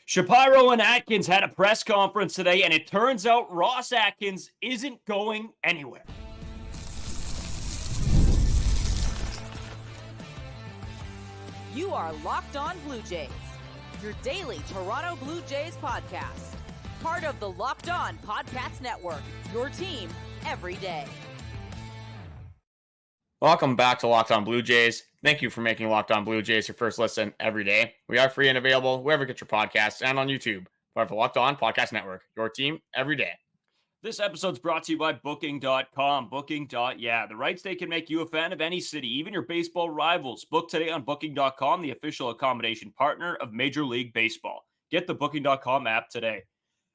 Shapiro and Atkins had a press conference today, and it turns out Ross Atkins isn't going anywhere. You are Locked On Blue Jays, your daily Toronto Blue Jays podcast. Part of the Locked On Podcast Network, your team every day. Welcome back to Locked On Blue Jays. Thank you for making Locked On Blue Jays your first listen every day. We are free and available wherever you get your podcasts and on YouTube. Part of the Locked On Podcast Network, your team every day. This episode's brought to you by Booking.com. The right stay can make you a fan of any city, even your baseball rivals. Book today on Booking.com, the official accommodation partner of Major League Baseball. Get the Booking.com app today.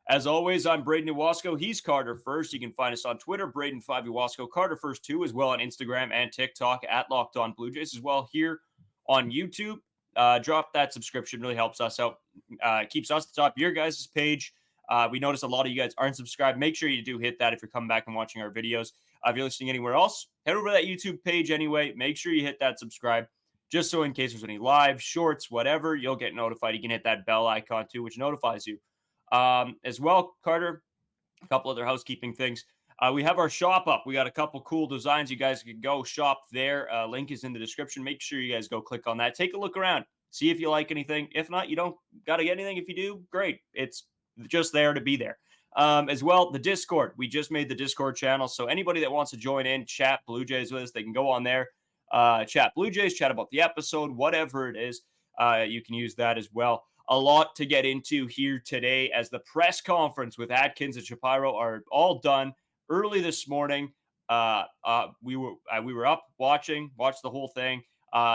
As always, I'm Braden Iwasco. He's Carter First. You can find us on Twitter, Braden5 Iwasco, Carter First 2, as well on Instagram and TikTok at Locked On Blue Jays, as well here on YouTube. Drop that subscription. Really helps us out. Keeps us at the top of your guys' page. We notice a lot of you guys aren't subscribed. Make sure you do hit that if you're coming back and watching our videos. If you're listening anywhere else, head over to that YouTube page anyway. Make sure you hit that subscribe, just so in case there's any live, shorts, whatever, you'll get notified. You can hit that bell icon too, which notifies you. As well, Carter, a couple other housekeeping things. We have our shop up. We got a couple cool designs. You guys can go shop there. Link is in the description. Make sure you guys go click on that. Take a look around. See if you like anything. If not, you don't got to get anything. If you do, great. It's just there to be there. As well, the Discord. We just made the Discord channel. So anybody that wants to join in, chat Blue Jays with us, they can go on there, chat Blue Jays, chat about the episode, whatever it is. You can use that as well. A lot to get into here today as the press conference with Atkins and Shapiro are all done early this morning. We were up watched the whole thing.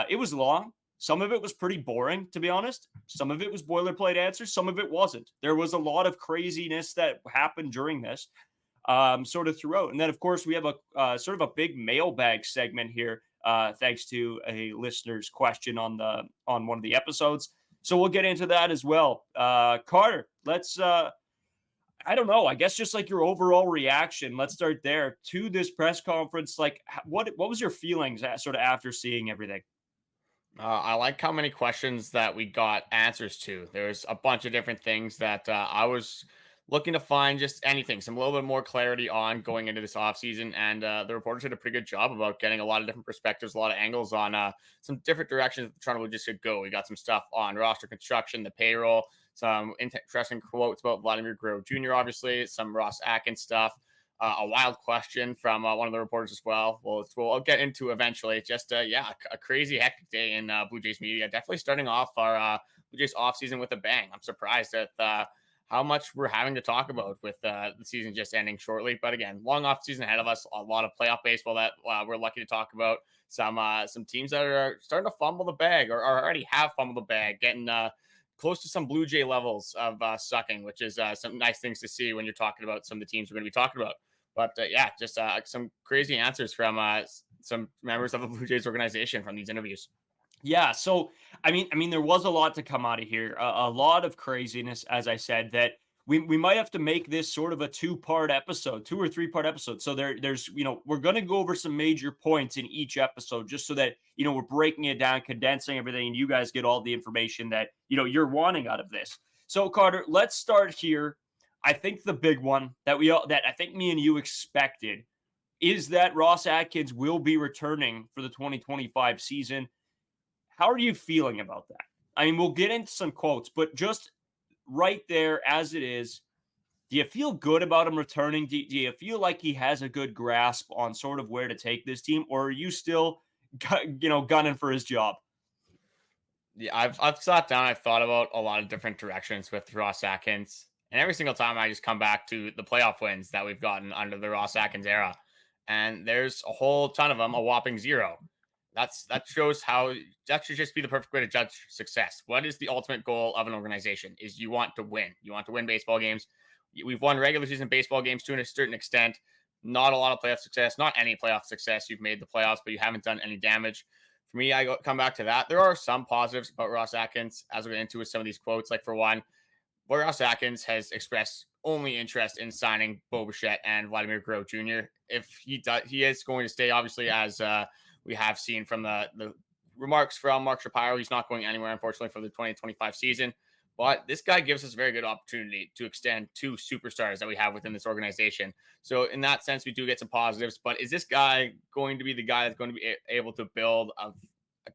It was long. Some of it was pretty boring, to be honest. Some of it was boilerplate answers. Some of it wasn't. There was a lot of craziness that happened during this, sort of throughout. And then, of course, we have a sort of a big mailbag segment here, thanks to a listener's question on one of the episodes. So we'll get into that as well. Carter, let's, I don't know, I guess just like your overall reaction, let's start there to this press conference. Like, what was your feelings sort of after seeing everything? I like how many questions that we got answers to. There's a bunch of different things that I was looking to find just anything, some little bit more clarity on going into this offseason. And the reporters did a pretty good job about getting a lot of different perspectives, a lot of angles on some different directions that the Toronto Blue Jays could go. We got some stuff on roster construction, the payroll, some interesting quotes about Vladimir Guerrero Jr., obviously, some Ross Atkins stuff. A wild question from one of the reporters as well. We'll get into eventually. Just, a crazy hectic day in Blue Jays media. Definitely starting off our Blue Jays offseason with a bang. I'm surprised at how much we're having to talk about with the season just ending shortly. But again, long off season ahead of us, a lot of playoff baseball that we're lucky to talk about. Some teams that are starting to fumble the bag or already have fumbled the bag, getting close to some Blue Jay levels of sucking, which is some nice things to see when you're talking about some of the teams we're going to be talking about. But just some crazy answers from some members of the Blue Jays organization from these interviews. Yeah, so I mean, there was a lot to come out of here. A lot of craziness, as I said, that we might have to make this sort of a two-part episode, 2 or 3-part episode. So there's we're going to go over some major points in each episode, just so that we're breaking it down, condensing everything, and you guys get all the information that you're wanting out of this. So Carter, let's start here. I think the big one that I think me and you expected is that Ross Atkins will be returning for the 2025 season. How are you feeling about that? I mean, we'll get into some quotes, but just right there as it is, do you feel good about him returning? Do you feel like he has a good grasp on sort of where to take this team, or are you still, gunning for his job? Yeah, I've sat down. I've thought about a lot of different directions with Ross Atkins, and every single time I just come back to the playoff wins that we've gotten under the Ross Atkins era, and there's a whole ton of them, a whopping 0. That shows how that should just be the perfect way to judge success. What is the ultimate goal of an organization? Is you want to win. You want to win baseball games. We've won regular season baseball games to a certain extent. Not a lot of playoff success. Not any playoff success. You've made the playoffs, but you haven't done any damage. For me, I come back to that. There are some positives about Ross Atkins, as we'll get into with some of these quotes. Like, for one, Ross Atkins has expressed only interest in signing Bichette and Vladimir Guerrero Jr. If he does, he is going to stay, obviously, as we have seen from the remarks from Mark Shapiro. He's not going anywhere, unfortunately, for the 2025 season. But this guy gives us a very good opportunity to extend two superstars that we have within this organization. So in that sense, we do get some positives. But is this guy going to be the guy that's going to be able to build a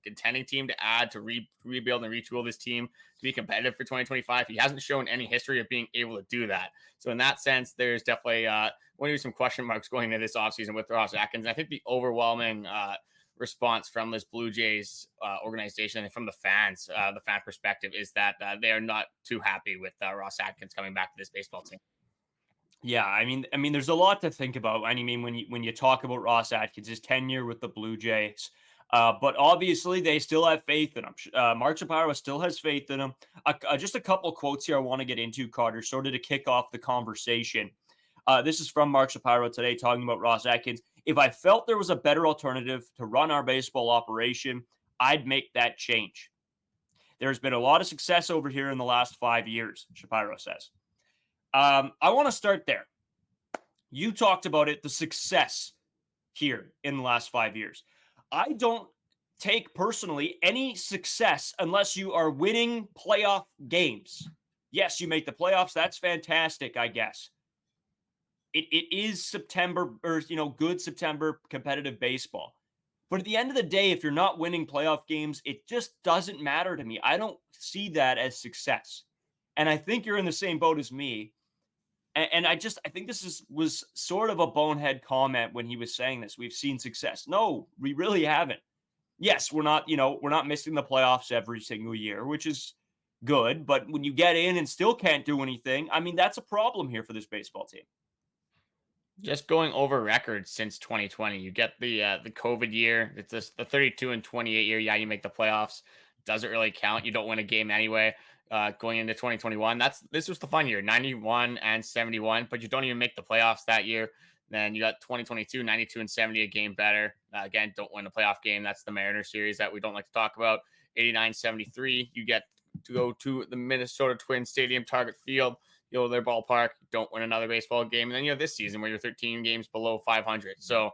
contending team to add to rebuild and retool this team to be competitive for 2025? He hasn't shown any history of being able to do that. So in that sense, there's definitely going to be some question marks going into this offseason with Ross Atkins. I think the overwhelming response from this Blue Jays organization and from the fans, the fan perspective, is that they are not too happy with Ross Atkins coming back to this baseball team. Yeah, I mean, there's a lot to think about. I mean, when you talk about Ross Atkins, his tenure with the Blue Jays, but obviously they still have faith in him. Mark Shapiro still has faith in him. Just a couple quotes here I want to get into, Carter, sort of to kick off the conversation. This is from Mark Shapiro today, talking about Ross Atkins. If I felt there was a better alternative to run our baseball operation, I'd make that change. There's been a lot of success over here in the last 5 years, Shapiro says. I want to start there. You talked about it, the success here in the last 5 years. I don't take personally any success unless you are winning playoff games. Yes, you make the playoffs. That's fantastic, I guess. It is September, or, good September competitive baseball. But at the end of the day, if you're not winning playoff games, it just doesn't matter to me. I don't see that as success. And I think you're in the same boat as me. And I think this was sort of a bonehead comment when he was saying this. We've seen success. No, we really haven't. Yes, we're not missing the playoffs every single year, which is good. But when you get in and still can't do anything, I mean, that's a problem here for this baseball team. Just going over records since 2020, you get the COVID year. It's the 32 and 28 year. Yeah, you make the playoffs. Doesn't really count. You don't win a game anyway. Going into 2021, this was the fun year, 91 and 71, but you don't even make the playoffs that year. Then you got 2022, 92 and 70, a game better. Again, don't win a playoff game. That's the Mariners series that we don't like to talk about. 89-73, you get to go to the Minnesota Twins Stadium, Target Field, their ballpark, don't win another baseball game. And then you have this season where you're 13 games below 500. So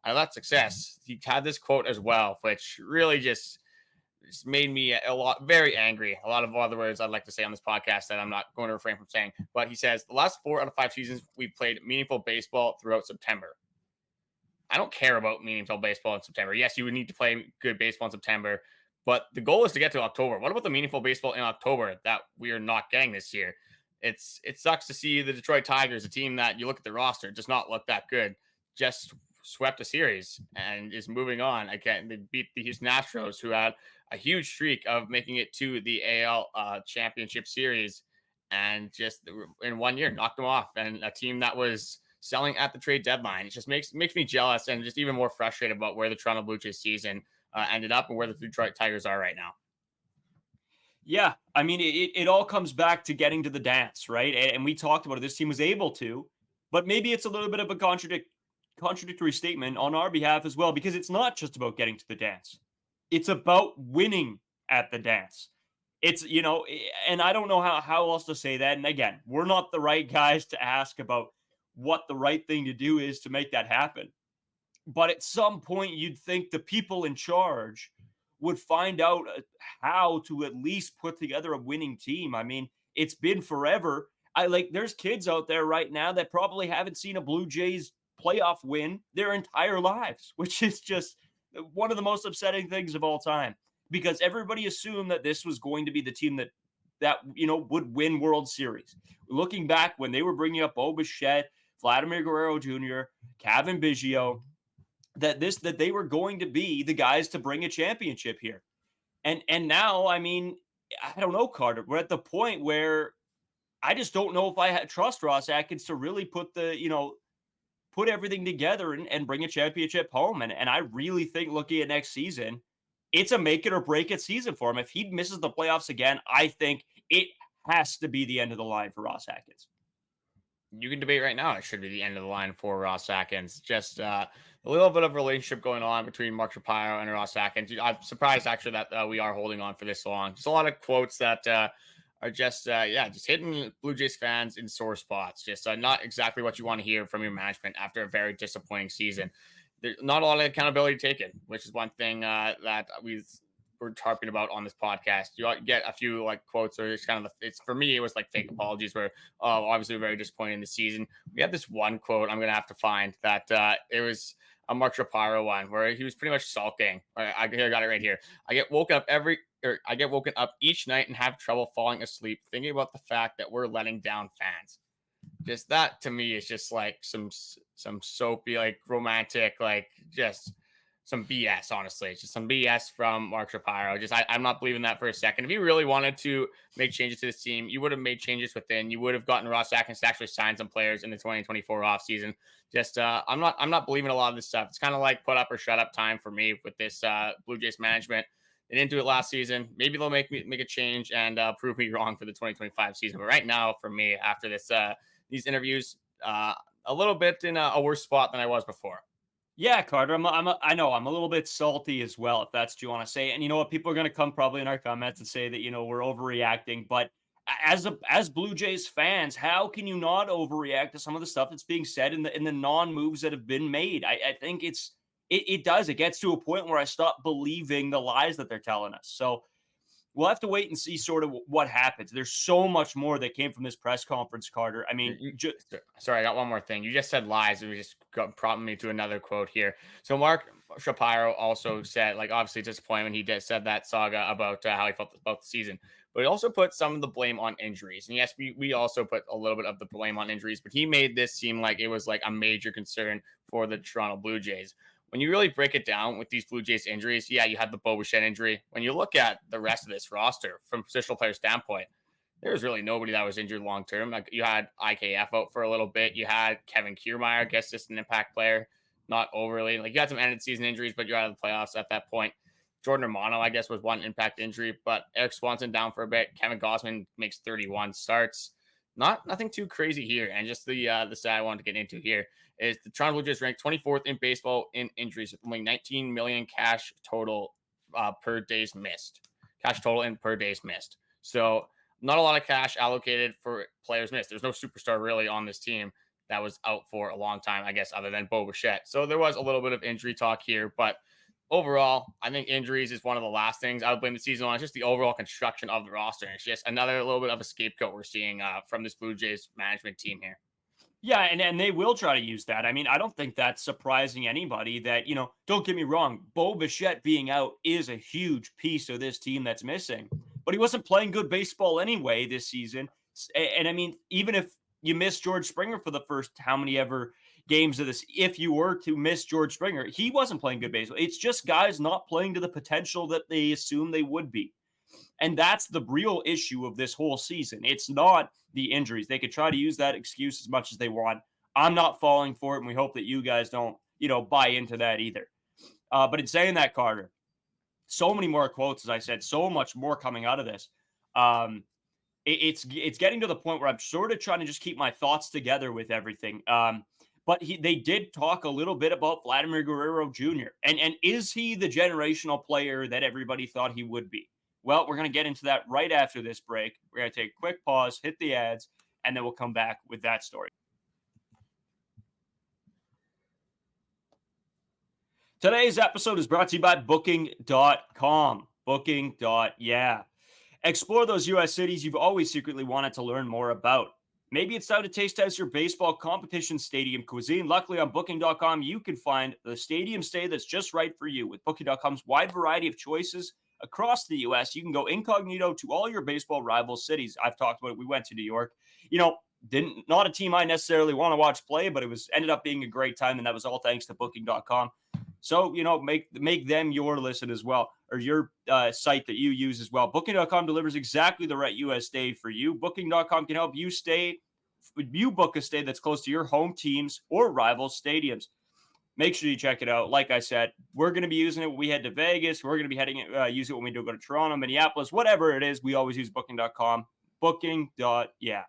that's success. He had this quote as well, which really just made me very angry. A lot of other words I'd like to say on this podcast that I'm not going to refrain from saying. But he says, the last 4 out of 5 seasons, we've played meaningful baseball throughout September. I don't care about meaningful baseball in September. Yes, you would need to play good baseball in September, but the goal is to get to October. What about the meaningful baseball in October that we are not getting this year? It sucks to see the Detroit Tigers, a team that you look at the roster, does not look that good, just swept a series and is moving on. Again, they beat the Houston Astros, who had a huge streak of making it to the AL championship series, and just in 1 year knocked them off. And a team that was selling at the trade deadline, it just makes me jealous and just even more frustrated about where the Toronto Blue Jays season ended up and where the Detroit Tigers are right now. Yeah, I mean, it all comes back to getting to the dance, right? And we talked about it. This team was able to, but maybe it's a little bit of a contradictory statement on our behalf as well, because it's not just about getting to the dance. It's about winning at the dance. It's, and I don't know how else to say that. And again, we're not the right guys to ask about what the right thing to do is to make that happen. But at some point, you'd think the people in charge would find out how to at least put together a winning team. I mean, it's been forever. There's kids out there right now that probably haven't seen a Blue Jays playoff win their entire lives, which is just one of the most upsetting things of all time, because everybody assumed that this was going to be the team that would win World Series. Looking back when they were bringing up Bichette, Vladimir Guerrero Jr., Kevin Biggio, that they were going to be the guys to bring a championship here. And now, I mean, I don't know, Carter, we're at the point where I just don't know if I trust Ross Atkins to really put everything together and bring a championship home. And I really think, looking at next season, it's a make it or break it season for him. If he misses the playoffs again, I think it has to be the end of the line for Ross Atkins. You can debate right now. It should be the end of the line for Ross Atkins. Just a little bit of relationship going on between Mark Shapiro and Ross Atkins. I'm surprised actually that we are holding on for this long. Just a lot of quotes that are just hitting Blue Jays fans in sore spots. Just not exactly what you want to hear from your management after a very disappointing season. There's not a lot of accountability taken, which is one thing that we've we're harping about on this podcast. You get a few like quotes or it's kind of it's for me it was like fake apologies where obviously very disappointed in the season. We had this one quote I'm gonna have to find that it was a Mark Shapiro one where he was pretty much sulking. I got it right here. I get woken up each night and have trouble falling asleep thinking about the fact that we're letting down fans. Just that to me is just like some soapy, like romantic, like just some BS, honestly. It's just some BS from Mark Shapiro. I'm not believing that for a second. If you really wanted to make changes to this team, you would have made changes within. You would have gotten Ross Atkins to actually sign some players in the 2024 offseason. I'm not believing a lot of this stuff. It's kind of like put up or shut up time for me with this Blue Jays management. They didn't do it last season. Maybe they'll make a change and prove me wrong for the 2025 season. But right now, for me, after these interviews, a little bit in a worse spot than I was before. Yeah, Carter, I know I'm a little bit salty as well, if that's what you want to say. And you know what? People are going to come probably in our comments and say that, we're overreacting. But as Blue Jays fans, how can you not overreact to some of the stuff that's being said in the non-moves that have been made? I think it does. It gets to a point where I stop believing the lies that they're telling us. So we'll have to wait and see sort of what happens. There's so much more that came from this press conference, Carter. I mean, sorry, I got one more thing. You just said lies, and we just prompted me to another quote here. So Mark Shapiro also said, like, obviously disappointment. He said that saga about how he felt about the season, but he also put some of the blame on injuries. And yes, we also put a little bit of the blame on injuries, but he made this seem like it was like a major concern for the Toronto Blue Jays. When you really break it down with these Blue Jays injuries, yeah, you had the Bichette injury. When you look at the rest of this roster from positional player standpoint, there's really nobody that was injured long term. Like you had IKF out for a little bit. You had Kevin Kiermaier, I guess, just an impact player, not overly. Like you had some end season injuries, but you're out of the playoffs at that point. Jordan Romano, I guess, was one impact injury, but Erik Swanson down for a bit. Kevin Gausman makes 31 starts. Nothing too crazy here. And just the stat I wanted to get into here is the Toronto Blue Jays ranked 24th in baseball in injuries with only 19 million cash total per days missed. Cash total in per days missed. So not a lot of cash allocated for players missed. There's no superstar really on this team that was out for a long time, I guess, other than Bichette. So there was a little bit of injury talk here, but overall, I think injuries is one of the last things I would blame the season on. It's just the overall construction of the roster. And it's just another little bit of a scapegoat we're seeing from this Blue Jays management team here. Yeah, and they will try to use that. I mean, I don't think that's surprising anybody that, don't get me wrong, Bichette being out is a huge piece of this team that's missing. But he wasn't playing good baseball anyway this season. And I mean, even if you miss George Springer for the first how many ever games of this, if you were to miss George Springer, he wasn't playing good baseball. It's just guys not playing to the potential that they assume they would be. And that's the real issue of this whole season. It's not the injuries. They could try to use that excuse as much as they want. I'm not falling for it, and we hope that you guys don't, buy into that either. But in saying that, Carter, so many more quotes, as I said, so much more coming out of this. It's getting to the point where I'm sort of trying to just keep my thoughts together with everything. But they did talk a little bit about Vladimir Guerrero Jr. And is he the generational player that everybody thought he would be? Well, we're going to get into that right after this break. We're going to take a quick pause, hit the ads, and then we'll come back with that story. Today's episode is brought to you by Booking.com. Booking.yeah. Explore those U.S. cities you've always secretly wanted to learn more about. Maybe it's time to taste test your baseball competition stadium cuisine. Luckily, on Booking.com, you can find the stadium stay that's just right for you. With Booking.com's wide variety of choices across the U.S., you can go incognito to all your baseball rival cities. I've talked about it. We went to New York. Not a team I necessarily want to watch play, but it ended up being a great time, and that was all thanks to Booking.com. So, make them your listen as well, or your site that you use as well. Booking.com delivers exactly the right U.S. stay for you. Booking.com can help you book a stay that's close to your home teams or rival stadiums. Make sure you check it out. Like I said, we're going to be using it when we head to Vegas. We're going to be use it when we do go to Toronto, Minneapolis, whatever it is. We always use Booking.com. Booking.yeah.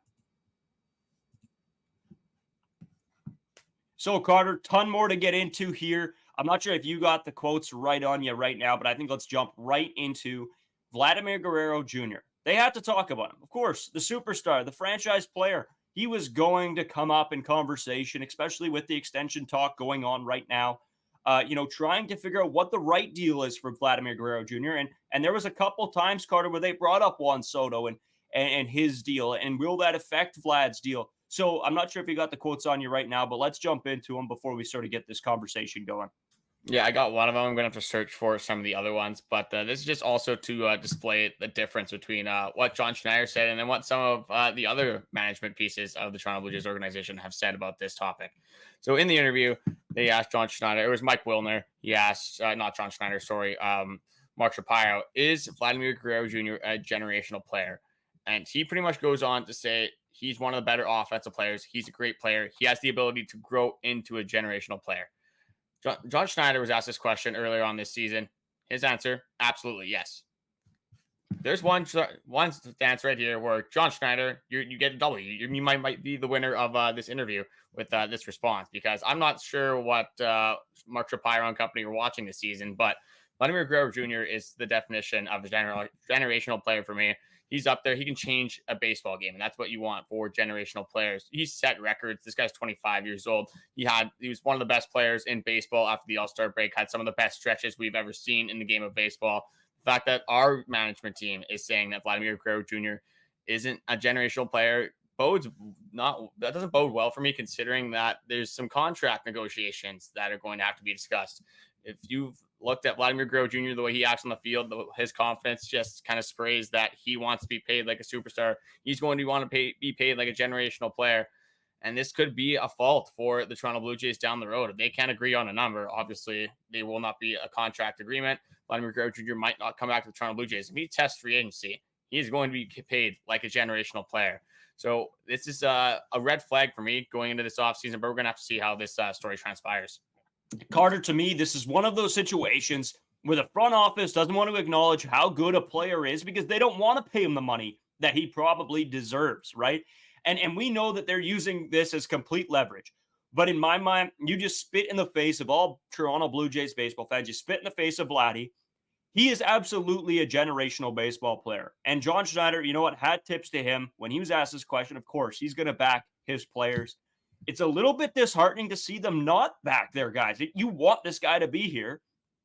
So, Carter, ton more to get into here. I'm not sure if you got the quotes right on you right now, but I think let's jump right into Vladimir Guerrero Jr. They had to talk about him. Of course, the superstar, the franchise player. He was going to come up in conversation, especially with the extension talk going on right now. trying to figure out what the right deal is for Vladimir Guerrero Jr. And there was a couple times, Carter, where they brought up Juan Soto and his deal, and will that affect Vlad's deal? So I'm not sure if you got the quotes on you right now, but let's jump into them before we sort of get this conversation going. Yeah, I got one of them. I'm going to have to search for some of the other ones. But this is just also to display the difference between what John Schneider said and then what some of the other management pieces of the Toronto Blue Jays organization have said about this topic. So in the interview, they asked John Schneider, it was Mike Wilner. He asked, not John Schneider, sorry, Mark Shapiro, is Vladimir Guerrero Jr. a generational player? And he pretty much goes on to say he's one of the better offensive players. He's a great player. He has the ability to grow into a generational player. John Schneider was asked this question earlier on this season. His answer, absolutely yes. There's one stance right here where John Schneider, you get a W. You might be the winner of this interview with this response, because I'm not sure what Mark Shapiro and company are watching this season, but Vladimir Guerrero Jr. is the definition of a generational player for me. He's up there. He can change a baseball game, and that's what you want for generational players. He's set records. This guy's 25 years old. He was one of the best players in baseball after the All-Star break, had some of the best stretches we've ever seen in the game of baseball. The fact that our management team is saying that Vladimir Guerrero Jr. isn't a generational player that doesn't bode well for me, considering that there's some contract negotiations that are going to have to be discussed. If you've looked at Vladimir Guerrero Jr., the way he acts on the field, his confidence just kind of sprays that he wants to be paid like a superstar. He's going to want to be paid like a generational player. And this could be a fault for the Toronto Blue Jays down the road. If they can't agree on a number, obviously they will not be a contract agreement. Vladimir Guerrero Jr. might not come back to the Toronto Blue Jays. If he tests free agency, he's going to be paid like a generational player. So this is a red flag for me going into this offseason, but we're going to have to see how this story transpires. Carter, to me, this is one of those situations where the front office doesn't want to acknowledge how good a player is because they don't want to pay him the money that he probably deserves, right? And we know that they're using this as complete leverage. But in my mind, you just spit in the face of all Toronto Blue Jays baseball fans. You spit in the face of Vladdy. He is absolutely a generational baseball player. And John Schneider, you know what, hat tips to him. When he was asked this question, of course, he's going to back his players. It's a little bit disheartening to see them not back their guys. You want this guy to be here.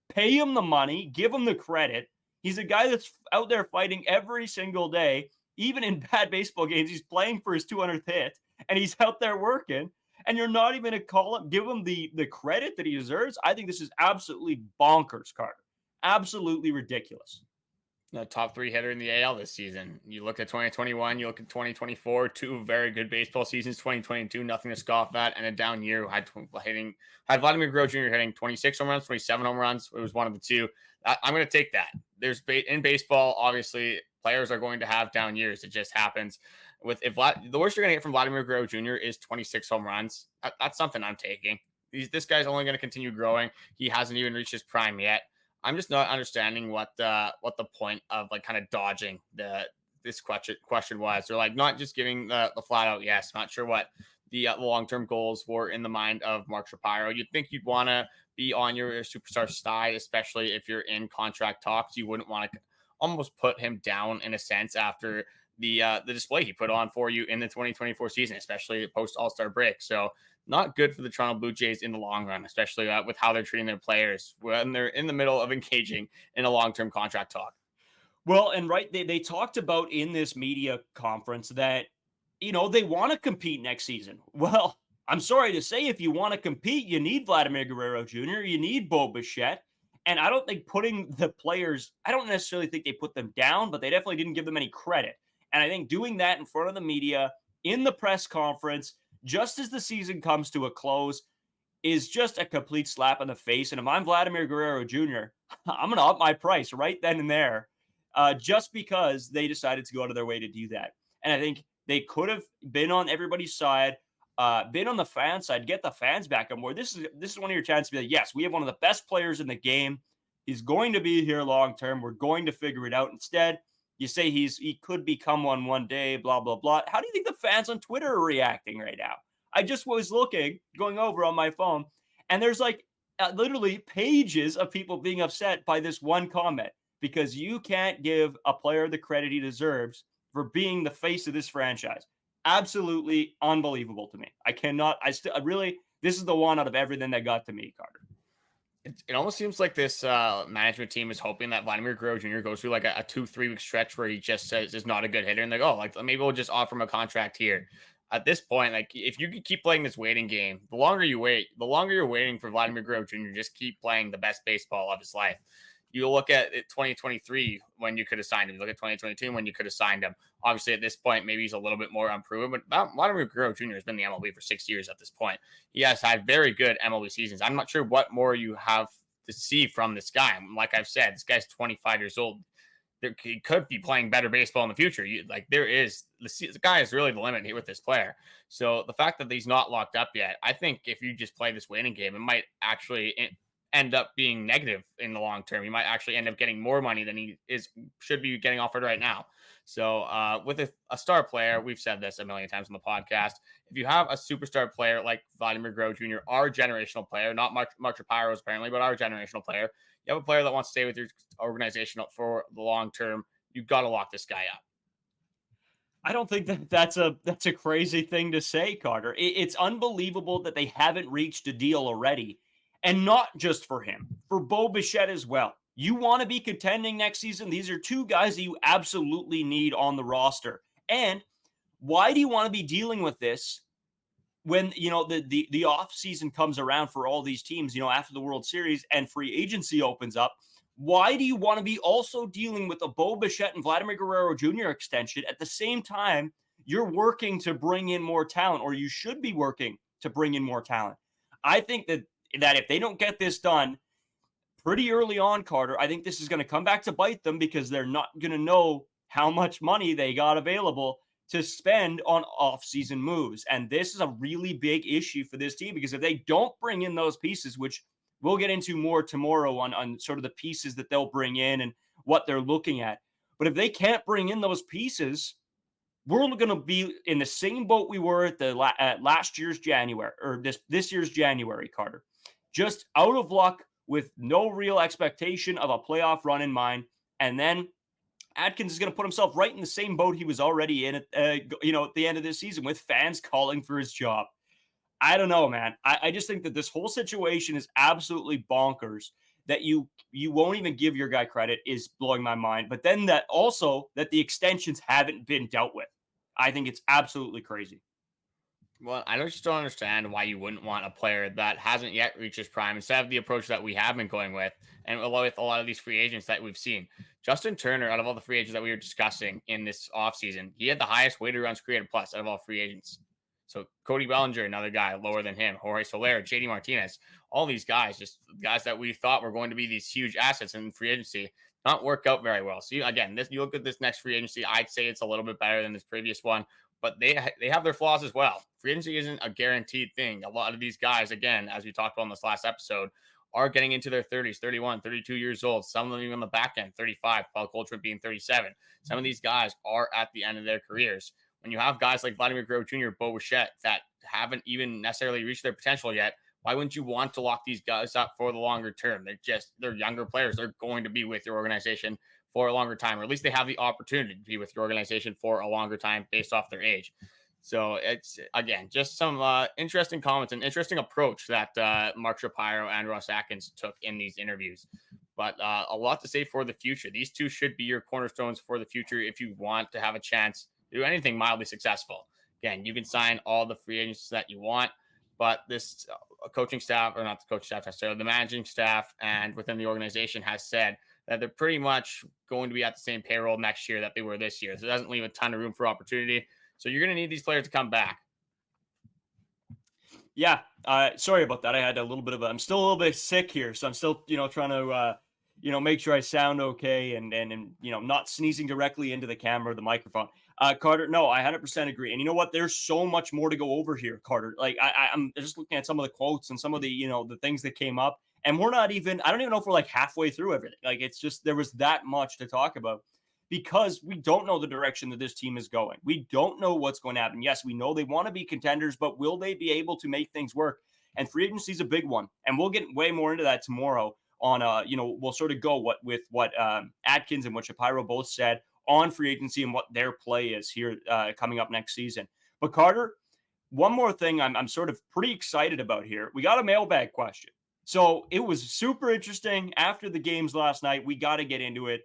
Pay him the money. Give him the credit. He's a guy that's out there fighting every single day. Even in bad baseball games, he's playing for his 200th hit, and he's out there working. And you're not even going to give him the credit that he deserves. I think this is absolutely bonkers, Carter. Absolutely ridiculous. The top 3 hitter in the AL this season. You look at 2021, you look at 2024, 2 very good baseball seasons. 2022, nothing to scoff at, and a down year. Had Vladimir Guerrero Jr. hitting 26 home runs, 27 home runs. It was one of the two. I'm going to take that. In baseball, obviously, players are going to have down years. It just happens. The worst you're going to get from Vladimir Guerrero Jr. is 26 home runs. That's something I'm taking. This guy's only going to continue growing. He hasn't even reached his prime yet. I'm just not understanding what the point of kind of dodging this question was. They're not just giving the flat out yes. Not sure what the long-term goals were in the mind of Mark Shapiro. You'd think you'd want to be on your superstar side, especially if you're in contract talks. You wouldn't want to almost put him down in a sense after the display he put on for you in the 2024 season, especially post All-Star break. So not good for the Toronto Blue Jays in the long run, especially with how they're treating their players when they're in the middle of engaging in a long-term contract talk. Well, and right, they talked about in this media conference that, they want to compete next season. Well, I'm sorry to say, if you want to compete, you need Vladimir Guerrero Jr., you need Bichette. And I don't think putting the players, I don't necessarily think they put them down, but they definitely didn't give them any credit. And I think doing that in front of the media, in the press conference, just as the season comes to a close, is just a complete slap in the face. And if I'm Vladimir Guerrero Jr., I'm going to up my price right then and there, just because they decided to go out of their way to do that. And I think they could have been on everybody's side, been on the fan side, get the fans back on board. This is one of your chances to be like, yes, we have one of the best players in the game. He's going to be here long term. We're going to figure it out. Instead, you say he could become one day, blah, blah, blah. How do you think the fans on Twitter are reacting right now? I just was going over on my phone, and there's literally pages of people being upset by this one comment because you can't give a player the credit he deserves for being the face of this franchise. Absolutely unbelievable to me. I cannot, this is the one out of everything that got to me, Carter. It almost seems like this management team is hoping that Vladimir Guerrero Jr. goes through like a 2-3 week stretch where he just says is not a good hitter, and they go, oh, like maybe we'll just offer him a contract here. At this point, like if you could keep playing this waiting game, the longer you wait, the longer you're waiting for Vladimir Guerrero Jr. Just keep playing the best baseball of his life. You look at 2023 when you could have signed him. You look at 2022 when you could have signed him. Obviously, at this point, maybe he's a little bit more unproven, but Vladimir Guerrero Jr. has been in the MLB for 6 years at this point. He has had very good MLB seasons. I'm not sure what more you have to see from this guy. Like I've said, this guy's 25 years old. He could be playing better baseball in the future. The guy is really the limit here with this player. So the fact that he's not locked up yet, I think if you just play this waiting game, it might actually end up being negative in the long term. He might actually end up getting more money than he should be getting offered right now. So with a star player, we've said this a million times on the podcast. If you have a superstar player like Vladimir Guerrero Jr., our generational player, not Mark Shapiro apparently, but our generational player, you have a player that wants to stay with your organization for the long term, you've got to lock this guy up. I don't think that's a crazy thing to say, Carter. It's unbelievable that they haven't reached a deal already, and not just for him, for Bichette as well. You want to be contending next season. These are two guys that you absolutely need on the roster. And why do you want to be dealing with this when the off season comes around for all these teams? After the World Series and free agency opens up. Why do you want to be also dealing with a Bichette and Vladimir Guerrero Jr. extension at the same time you're working to bring in more talent, or you should be working to bring in more talent? I think that if they don't get this done pretty early on, Carter, I think this is going to come back to bite them because they're not going to know how much money they got available to spend on off-season moves. And this is a really big issue for this team because if they don't bring in those pieces, which we'll get into more tomorrow on sort of the pieces that they'll bring in and what they're looking at. But if they can't bring in those pieces, we're going to be in the same boat we were at last year's January, or this year's January, Carter. Just out of luck with no real expectation of a playoff run in mind. And then Atkins is going to put himself right in the same boat he was already in at the end of this season with fans calling for his job. I don't know, man. I just think that this whole situation is absolutely bonkers. That you won't even give your guy credit is blowing my mind. But then that the extensions haven't been dealt with. I think it's absolutely crazy. Well, I just don't understand why you wouldn't want a player that hasn't yet reached his prime instead of the approach that we have been going with, and with a lot of these free agents that we've seen. Justin Turner, out of all the free agents that we were discussing in this offseason, he had the highest weighted runs created plus out of all free agents. So Cody Bellinger, another guy lower than him, Jorge Soler, JD Martinez, all these guys, just guys that we thought were going to be these huge assets in free agency, not work out very well. So you look at this next free agency, I'd say it's a little bit better than this previous one, but they have their flaws as well. Free agency isn't a guaranteed thing. A lot of these guys, again, as we talked about in this last episode, are getting into their 30s, 31, 32 years old. Some of them even on the back end, 35, Paul Goldschmidt being 37. Some of these guys are at the end of their careers. When you have guys like Vladimir Guerrero Jr., Bichette that haven't even necessarily reached their potential yet, why wouldn't you want to lock these guys up for the longer term? They're younger players. They're going to be with your organization for a longer time, or at least they have the opportunity to be with your organization for a longer time based off their age. So it's, again, just some interesting comments and interesting approach that Mark Shapiro and Ross Atkins took in these interviews. But a lot to say for the future. These two should be your cornerstones for the future if you want to have a chance to do anything mildly successful. Again, you can sign all the free agents that you want, but this coaching staff, or not the coaching staff necessarily, the managing staff and within the organization has said that they're pretty much going to be at the same payroll next year that they were this year. So it doesn't leave a ton of room for opportunity. So you're going to need these players to come back. Yeah. Sorry about that. I had I'm still a little bit sick here. So I'm still, trying to, make sure I sound okay and not sneezing directly into the camera or the microphone. Carter, no, I 100% agree. And you know what? There's so much more to go over here, Carter. Like I'm just looking at some of the quotes and some of the, the things that came up, and I don't even know if we're like halfway through everything. Like it's just, there was that much to talk about because we don't know the direction that this team is going. We don't know what's going to happen. Yes, we know they want to be contenders, but will they be able to make things work? And free agency is a big one. And we'll get way more into that tomorrow on, we'll sort of go with what Atkins and what Shapiro both said on free agency and what their play is here coming up next season. But Carter, one more thing I'm sort of pretty excited about here. We got a mailbag question. So it was super interesting after the games last night. We got to get into it.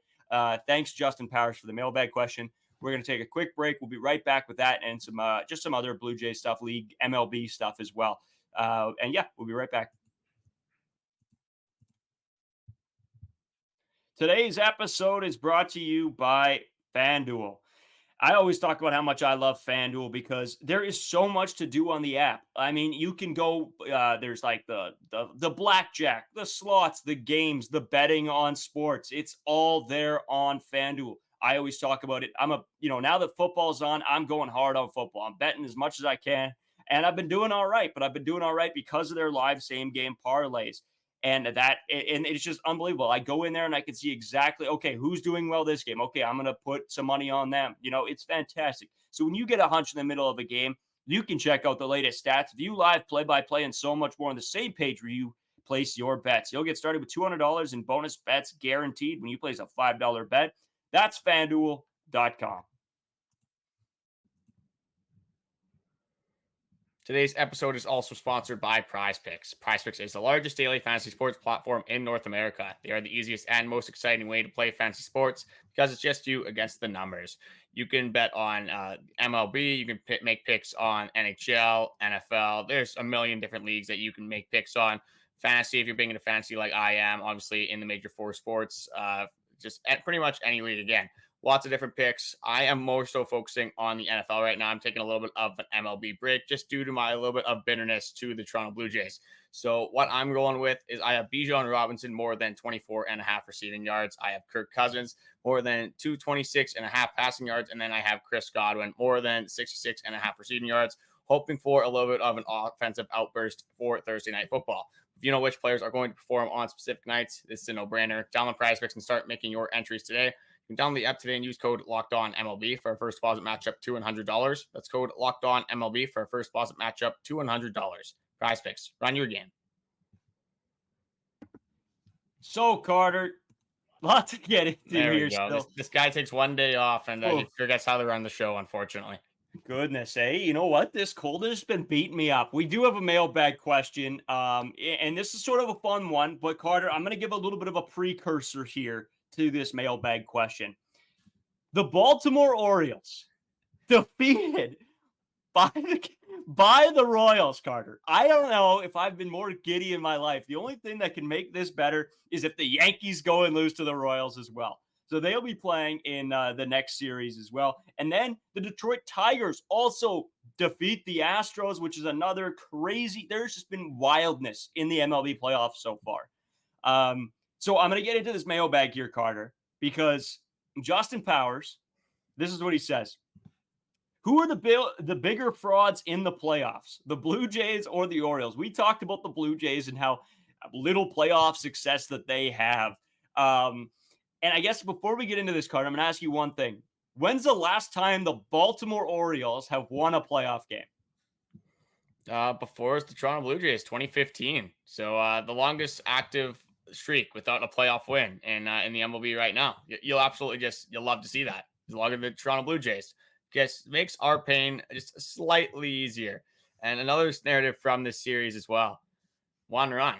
Thanks, Justin Powers, for the mailbag question. We're going to take a quick break. We'll be right back with that and some just some other Blue Jays stuff, league MLB stuff as well. And yeah, we'll be right back. Today's episode is brought to you by FanDuel. I always talk about how much I love FanDuel because there is so much to do on the app. I mean, you can go. There's like the blackjack, the slots, the games, the betting on sports. It's all there on FanDuel. I always talk about it. Now that football's on, I'm going hard on football. I'm betting as much as I can, and I've been doing all right. But I've been doing all right because of their live same game parlays. And it's just unbelievable. I go in there and I can see exactly, okay, who's doing well this game? Okay, I'm going to put some money on them. It's fantastic. So when you get a hunch in the middle of a game, you can check out the latest stats, view live play-by-play, and so much more on the same page where you place your bets. You'll get started with $200 in bonus bets guaranteed when you place a $5 bet. That's FanDuel.com. Today's episode is also sponsored by PrizePicks. PrizePicks is the largest daily fantasy sports platform in North America. They are the easiest and most exciting way to play fantasy sports because it's just you against the numbers. You can bet on MLB. You can make picks on NHL, NFL. There's a million different leagues that you can make picks on. Fantasy, if you're big into fantasy like I am, obviously in the major four sports, just at pretty much any league again. Lots of different picks. I am more so focusing on the NFL right now. I'm taking a little bit of an MLB break just due to my little bit of bitterness to the Toronto Blue Jays. So what I'm going with is I have Bijan Robinson more than 24.5 receiving yards. I have Kirk Cousins more than 226.5 passing yards. And then I have Chris Godwin more than 66.5 receiving yards, hoping for a little bit of an offensive outburst for Thursday Night Football. If you know which players are going to perform on specific nights, this is a no-brainer. Download PrizePicks and start making your entries today. You can download the app today and use code LOCKEDONMLB for a first deposit matchup $200. That's code LOCKEDONMLB for a first deposit matchup $200. PrizePicks, run your game. So, Carter, lots to get into there here we go. still. This guy takes one day off and he forgets how to run the show, unfortunately. Goodness, you know what? This cold has been beating me up. We do have a mailbag question, and this is sort of a fun one. But, Carter, I'm going to give a little bit of a precursor here to this mailbag question. The Baltimore Orioles defeated by the Royals, Carter. I don't know if I've been more giddy in my life. The only thing that can make this better is if the Yankees go and lose to the Royals as well. So they'll be playing in the next series as well. And then the Detroit Tigers also defeat the Astros, which is another crazy. There's just been wildness in the MLB playoffs so far. So I'm going to get into this mailbag here, Carter, because Justin Powers, this is what he says. Who are the bigger frauds in the playoffs, the Blue Jays or the Orioles? We talked about the Blue Jays and how little playoff success that they have. And I guess before we get into this, Carter, I'm going to ask you one thing. When's the last time the Baltimore Orioles have won a playoff game? Before it's the Toronto Blue Jays, 2015. So the longest active streak without a playoff win in the MLB right now. You'll absolutely you'll love to see that. As long as the Toronto Blue Jays just makes our pain just slightly easier. And another narrative from this series as well. One run.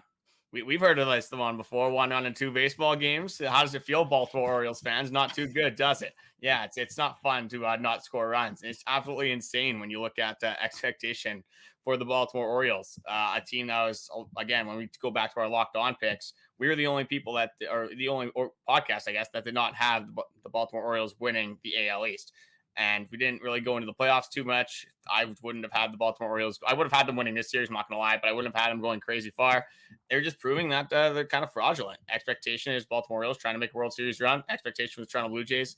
We've heard of this one before. 1 run in 2 baseball games. How does it feel, Baltimore Orioles fans? Not too good, does it? Yeah, it's not fun to not score runs. It's absolutely insane when you look at expectation for the Baltimore Orioles, a team that was, again, when we go back to our locked on picks, we were the only people that, or the only podcast, I guess, that did not have the Baltimore Orioles winning the AL East. And we didn't really go into the playoffs too much. I wouldn't have had the Baltimore Orioles. I would have had them winning this series, I'm not going to lie, but I wouldn't have had them going crazy far. They're just proving that they're kind of fraudulent. Expectation is Baltimore Orioles trying to make a World Series run. Expectation was Toronto Blue Jays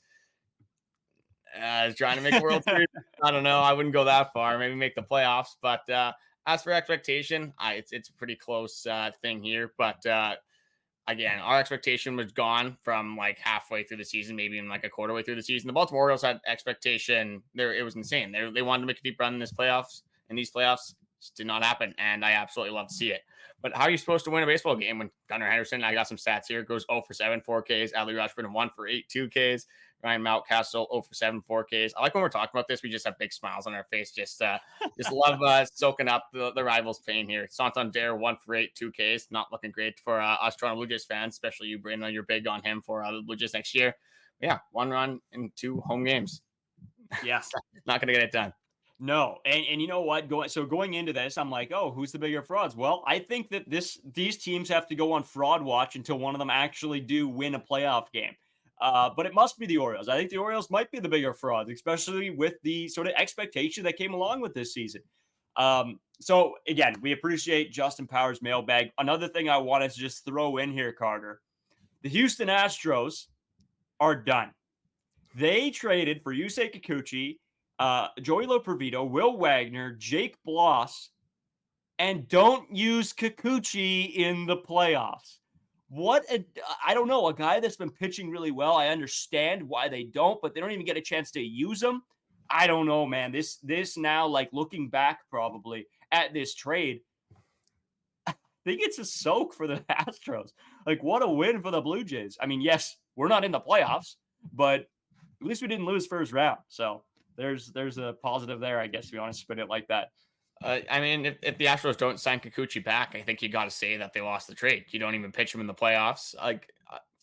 trying to make a World Series. I don't know. I wouldn't go that far. Maybe make the playoffs. But as for expectation, it's a pretty close thing here. But again, our expectation was gone from like halfway through the season, maybe in like a quarter way through the season. The Baltimore Orioles had expectation there. It was insane. They wanted to make a deep run in these playoffs. Just did not happen, and I absolutely love to see it. But how are you supposed to win a baseball game when Gunnar Henderson, I got some stats here, goes 0 for 7, 4Ks, Adley Rutschman 1 for 8, 2Ks, Ryan Mountcastle 0 for 7, 4Ks. I like when we're talking about this, we just have big smiles on our face, just love soaking up the rivals' pain here. Santander 1 for 8, 2Ks, not looking great for us Toronto Blue Jays fans, especially you, Brandon. You're big on him for the Blue Jays next year. Yeah, 1 run in 2 home games. Yeah, not gonna get it done. No, and you know what? Going into this, I'm like, oh, who's the bigger frauds? Well, I think that these teams have to go on fraud watch until one of them actually do win a playoff game. But it must be the Orioles. I think the Orioles might be the bigger frauds, especially with the sort of expectation that came along with this season. So again, we appreciate Justin Powers' mailbag. Another thing I wanted to just throw in here, Carter, the Houston Astros are done. They traded for Yusei Kikuchi, Joey Loperfido, Will Wagner, Jake Bloss, and don't use Kikuchi in the playoffs. I don't know, a guy that's been pitching really well. I understand why they don't, but they don't even get a chance to use him. I don't know, man. This now, like looking back probably at this trade, I think it's a soak for the Astros. Like, what a win for the Blue Jays. I mean, yes, we're not in the playoffs, but at least we didn't lose first round. So there's a positive there, I guess, if you want to spin it like that. I mean, if the Astros don't sign Kikuchi back, I think you got to say that they lost the trade. You don't even pitch him in the playoffs. Like,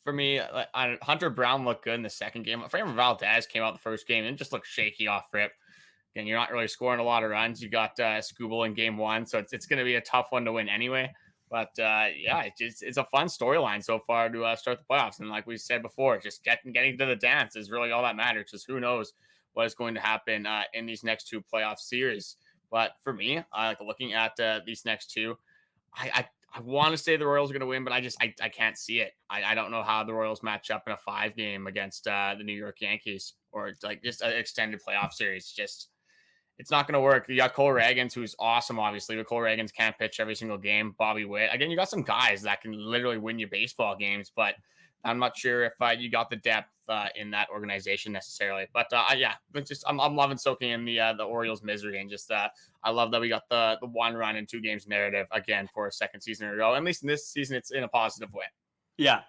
for me, Hunter Brown looked good in the second game. Framber Valdez came out the first game and just looked shaky off rip. Again, you're not really scoring a lot of runs. You got Skubal in game 1, so it's going to be a tough one to win anyway. But yeah, it's a fun storyline so far to start the playoffs. And like we said before, just getting to the dance is really all that matters, because who knows what is going to happen in these next 2 playoff series. But for me, looking at these next 2, I want to say the Royals are going to win, but I can't see it. I don't know how the Royals match up in a 5 game against the New York Yankees, or like just an extended playoff series. It's not going to work. You got Cole Ragans, who's awesome, obviously, but Cole Ragans can't pitch every single game. Bobby Witt. Again, you got some guys that can literally win you baseball games, but I'm not sure if you got the depth in that organization necessarily. But yeah, I'm loving soaking in the Orioles' misery, and just I love that we got the 1 run in 2 games narrative again for a second season in a row. At least in this season, it's in a positive way. Yeah,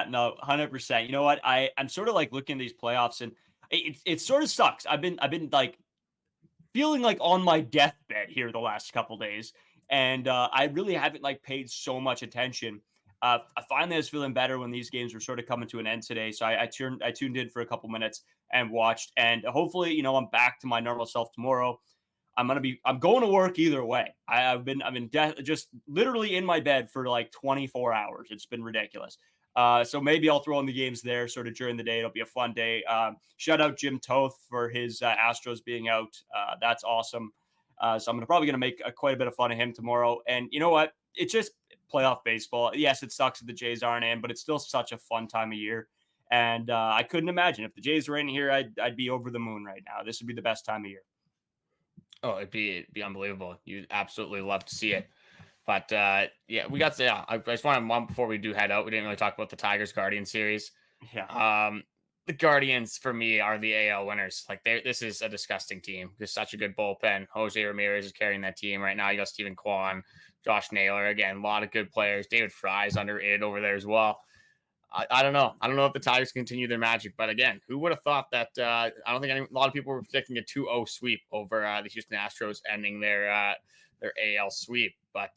no, 100%. You know what? I'm sort of like looking at these playoffs, and it sort of sucks. I've been like feeling like on my deathbed here the last couple days, and I really haven't like paid so much attention. I finally was feeling better when these games were sort of coming to an end today, so I tuned in for a couple minutes and watched, and hopefully, you know, I'm back to my normal self tomorrow. I'm going to work either way. I've been just literally in my bed for like 24 hours. It's been ridiculous. So maybe I'll throw in the games there sort of during the day. It'll be a fun day. Shout out Jim Toth for his Astros being out. That's awesome. So I'm probably going to make quite a bit of fun of him tomorrow. And you know what? It's just playoff baseball. Yes, it sucks that the Jays aren't in, but it's still such a fun time of year. And I couldn't imagine if the Jays were in here, I'd be over the moon right now. This would be the best time of year. Oh, it'd be unbelievable. You'd absolutely love to see it. But yeah, we got to. Yeah, I just wanted before we do head out. We didn't really talk about the Tigers Guardians series. Yeah. The Guardians for me are the AL winners. Like this is a disgusting team. There's such a good bullpen. Jose Ramirez is carrying that team right now. You got Stephen Kwan, Josh Naylor. Again, a lot of good players. David Fry's underrated over there as well. I don't know. I don't know if the Tigers continue their magic, but again, who would have thought that? I don't think a lot of people were predicting a 2-0 sweep over the Houston Astros, ending their AL sweep. But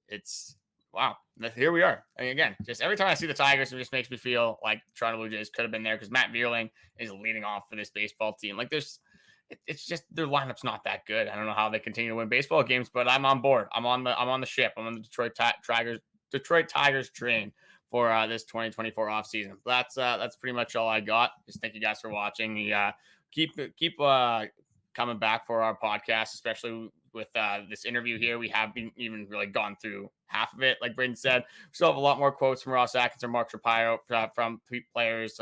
it's wow. Here we are. I mean, again, just every time I see the Tigers, it just makes me feel like Toronto Blue Jays could have been there, because Matt Vierling is leading off for this baseball team. Like it's just their lineup's not that good. I don't know how they continue to win baseball games, but I'm on board. I'm on the ship. I'm on the Detroit Tigers train for this 2024 offseason. That's pretty much all I got. Just thank you guys for watching. Keep coming back for our podcast, especially with this interview here. We haven't even really gone through half of it. Like Braden said, we still have a lot more quotes from Atkins and Mark Shapiro, from players,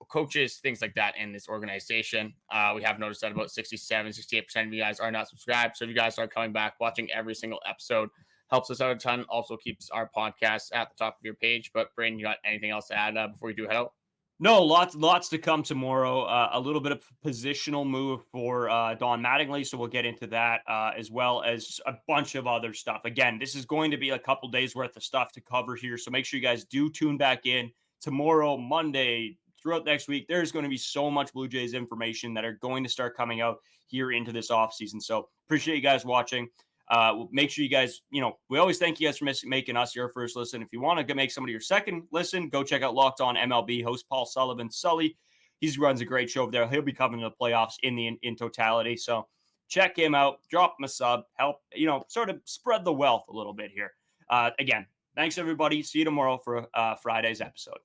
coaches, things like that in this organization. We have noticed that about 68% of you guys are not subscribed. So if you guys are coming back, watching every single episode, helps us out a ton. Also keeps our podcast at the top of your page. But Braden, you got anything else to add before we do head out? No, lots to come tomorrow. A little bit of positional move for Don Mattingly, so we'll get into that as well as a bunch of other stuff. Again, this is going to be a couple days worth of stuff to cover here, so make sure you guys do tune back in tomorrow, Monday, throughout next week. There's going to be so much Blue Jays information that are going to start coming out here into this offseason. So appreciate you guys watching. Make sure you guys, we always thank you guys for making us your first listen. If you want to make somebody your second listen, go check out Locked On MLB. Host Paul Sullivan, Sully. He runs a great show over there. He'll be covering the playoffs in totality. So check him out. Drop him a sub. Help, sort of spread the wealth a little bit here. Again, thanks everybody. See you tomorrow for Friday's episode.